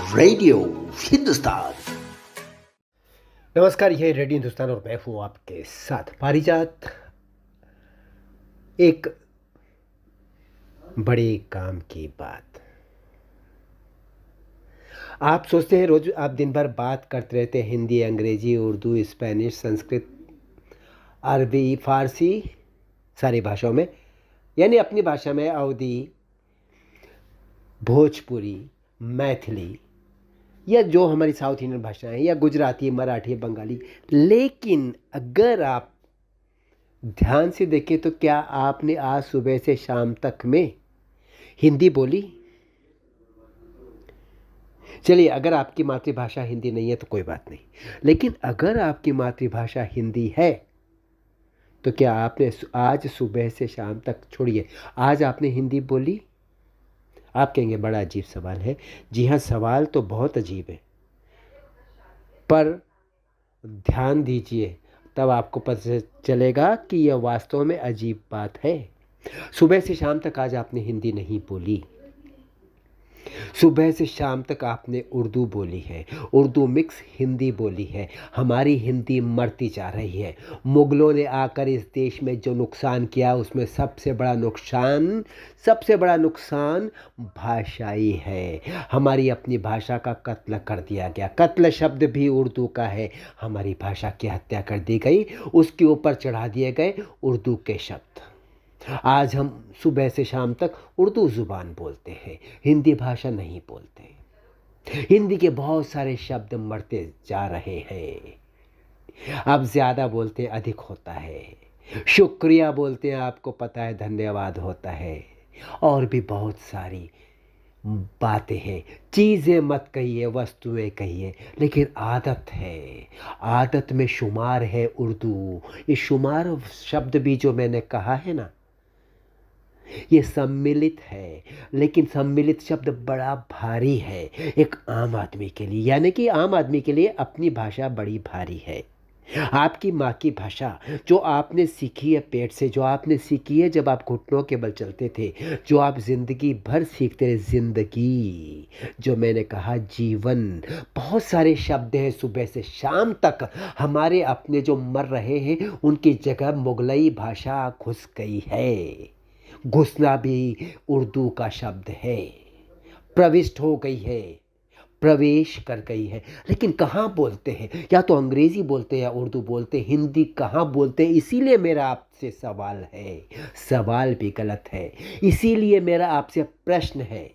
Radio Hindustan. नमस्कार, यह radio Hindustan और मैं हूं आपके साथ पारिजात। एक बड़े काम की बात। आप सोचते हैं रोज आप दिन भर बात करते रहते हैं हिंदी, अंग्रेजी, उर्दू, स्पेनिश, संस्कृत, अरबी, फारसी, सारी भाषाओं में, यानी अपनी भाषा में अवधी, भोजपुरी, मैथिली या जो हमारी साउथ इंडियन भाषाएं हैं, या गुजराती, मराठी, बंगाली। लेकिन अगर आप ध्यान से देखें तो क्या आपने आज सुबह से शाम तक में हिंदी बोली? चलिए, अगर आपकी मातृभाषा हिंदी नहीं है तो कोई बात नहीं, लेकिन अगर आपकी मातृभाषा हिंदी है तो क्या आपने आज सुबह से शाम तक, छोड़िए, आज आपने हिंदी बोली? आप कहेंगे बड़ा अजीब सवाल है। जी हाँ, सवाल तो बहुत अजीब है, पर ध्यान दीजिए, तब आपको पता चलेगा कि यह वास्तव में अजीब बात है। सुबह से शाम तक आज आपने हिंदी नहीं बोली। सुबह से शाम तक आपने उर्दू बोली है, उर्दू मिक्स हिंदी बोली है। हमारी हिंदी मरती जा रही है। मुगलों ने आकर इस देश में जो नुकसान किया, उसमें सबसे बड़ा नुकसान भाषाई है। हमारी अपनी भाषा का कत्ल कर दिया गया। कत्ल शब्द भी उर्दू का है। हमारी भाषा की हत्या कर दी गई, उसके ऊपर चढ़ा दिए गए उर्दू के शब्द। आज हम सुबह से शाम तक उर्दू ज़ुबान बोलते हैं, हिंदी भाषा नहीं बोलते। हिंदी के बहुत सारे शब्द मरते जा रहे हैं। अब ज़्यादा बोलते हैं, अधिक होता है। शुक्रिया बोलते हैं, आपको पता है, धन्यवाद होता है। और भी बहुत सारी बातें हैं। चीज़ें मत कहिए, वस्तुएं कहिए, लेकिन आदत है। आदत में शुमार है उर्दू। ये शुमार शब्द भी जो मैंने कहा है ना, ये सम्मिलित है, लेकिन सम्मिलित शब्द बड़ा भारी है एक आम आदमी के लिए। यानी कि आम आदमी के लिए अपनी भाषा बड़ी भारी है। आपकी माँ की भाषा जो आपने सीखी है पेट से, जो आपने सीखी है जब आप घुटनों के बल चलते थे, जो आप जिंदगी भर सीखते रहे, जिंदगी, जो मैंने कहा जीवन, बहुत सारे शब्द हैं। सुबह से शाम तक हमारे अपने जो मर रहे हैं, उनकी जगह मुगलई भाषा घुस गई है। घुसना भी उर्दू का शब्द है। प्रविष्ट हो गई है, प्रवेश कर गई है। लेकिन कहाँ बोलते हैं? या तो अंग्रेजी बोलते हैं या उर्दू बोलते हैं, हिंदी कहाँ बोलते हैं? इसीलिए मेरा आपसे सवाल है, सवाल भी गलत है। इसीलिए मेरा आपसे प्रश्न है,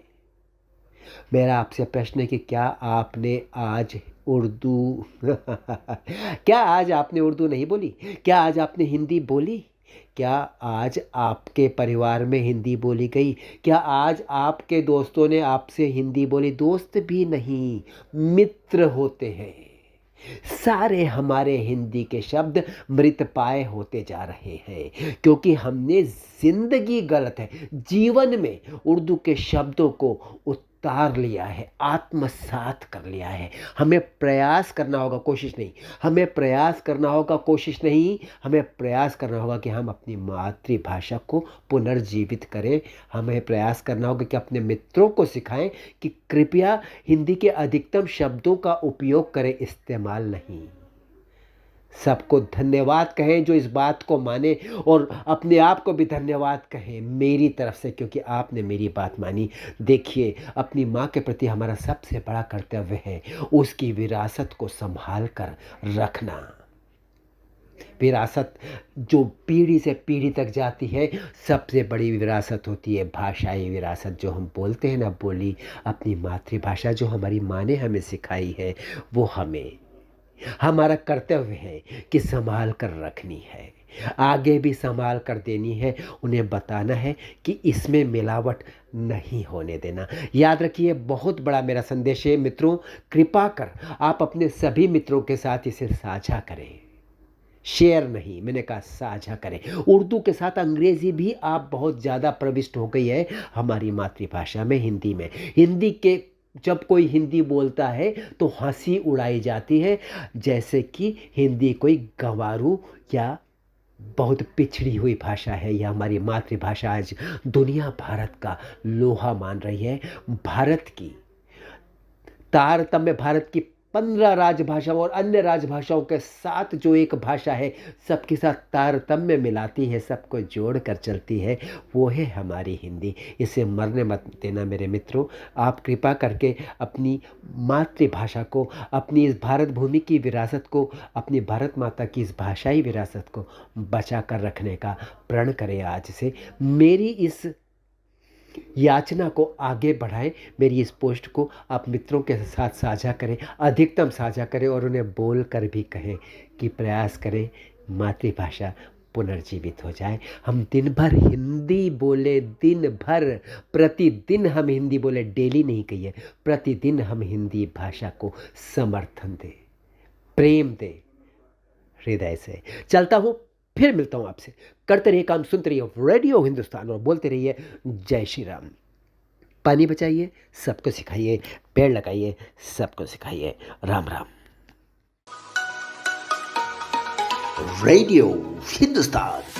कि क्या आपने आज उर्दू क्या आज आपने उर्दू नहीं बोली? क्या आज आपने हिंदी बोली? क्या आज आपके परिवार में हिंदी बोली गई? क्या आज आपके दोस्तों ने आपसे हिंदी बोली? दोस्त भी नहीं, मित्र होते हैं। सारे हमारे हिंदी के शब्द मृतपाय होते जा रहे हैं, क्योंकि हमने जिंदगी गलत है, जीवन में उर्दू के शब्दों को उतार लिया है, आत्मसात कर लिया है। हमें प्रयास करना होगा, कोशिश नहीं। हमें प्रयास करना होगा, कोशिश नहीं। हमें प्रयास करना होगा कि हम अपनी मातृभाषा को पुनर्जीवित करें। हमें प्रयास करना होगा कि अपने मित्रों को सिखाएं कि कृपया हिंदी के अधिकतम शब्दों का उपयोग करें, इस्तेमाल नहीं। सबको धन्यवाद कहें जो इस बात को माने, और अपने आप को भी धन्यवाद कहें मेरी तरफ से, क्योंकि आपने मेरी बात मानी। देखिए, अपनी माँ के प्रति हमारा सबसे बड़ा कर्तव्य है उसकी विरासत को संभाल कर रखना। विरासत जो पीढ़ी से पीढ़ी तक जाती है, सबसे बड़ी विरासत होती है भाषाई विरासत, जो हम बोलते हैं ना, बोली, अपनी मातृभाषा जो हमारी माँ ने हमें सिखाई है, वो हमारा कर्तव्य है कि संभाल कर रखनी है, आगे भी संभाल कर देनी है। उन्हें बताना है कि इसमें मिलावट नहीं होने देना। याद रखिए, बहुत बड़ा मेरा संदेश है मित्रों, कृपा कर आप अपने सभी मित्रों के साथ इसे साझा करें। शेयर नहीं, मैंने कहा साझा करें। उर्दू के साथ अंग्रेजी भी आप बहुत ज़्यादा प्रविष्ट हो गई है हमारी मातृभाषा में, हिंदी में। हिंदी के जब कोई हिंदी बोलता है तो हंसी उड़ाई जाती है, जैसे कि हिंदी कोई गंवारू या बहुत पिछड़ी हुई भाषा है। यह हमारी मातृभाषा आज दुनिया भारत का लोहा मान रही है। भारत की तारतम्य भारत की 15 राजभाषाओं और अन्य राजभाषाओं के साथ जो एक भाषा है, सबके साथ तारतम्य मिलाती है, सबको जोड़ कर चलती है, वो है हमारी हिंदी। इसे मरने मत देना मेरे मित्रों। आप कृपा करके अपनी मातृभाषा को, अपनी इस भारत भूमि की विरासत को, अपनी भारत माता की इस भाषाई विरासत को बचा कर रखने का प्रण करें आज से। मेरी इस याचना को आगे बढ़ाएं। मेरी इस पोस्ट को आप मित्रों के साथ साझा करें, अधिकतम साझा करें और उन्हें बोल कर भी कहें कि प्रयास करें मातृभाषा पुनर्जीवित हो जाए। हम दिन भर हिंदी बोले, दिन भर, प्रतिदिन हम हिंदी बोले, डेली नहीं कहिए, प्रतिदिन हम हिंदी भाषा को समर्थन दें, प्रेम दें, हृदय से। चलता हूँ, फिर मिलता हूँ आपसे। करते रहिए काम, सुनते रहिए रेडियो हिंदुस्तान और बोलते रहिए जय श्री राम। पानी बचाइए, सबको सिखाइए, पेड़ लगाइए, सबको सिखाइए। राम राम। रेडियो हिंदुस्तान।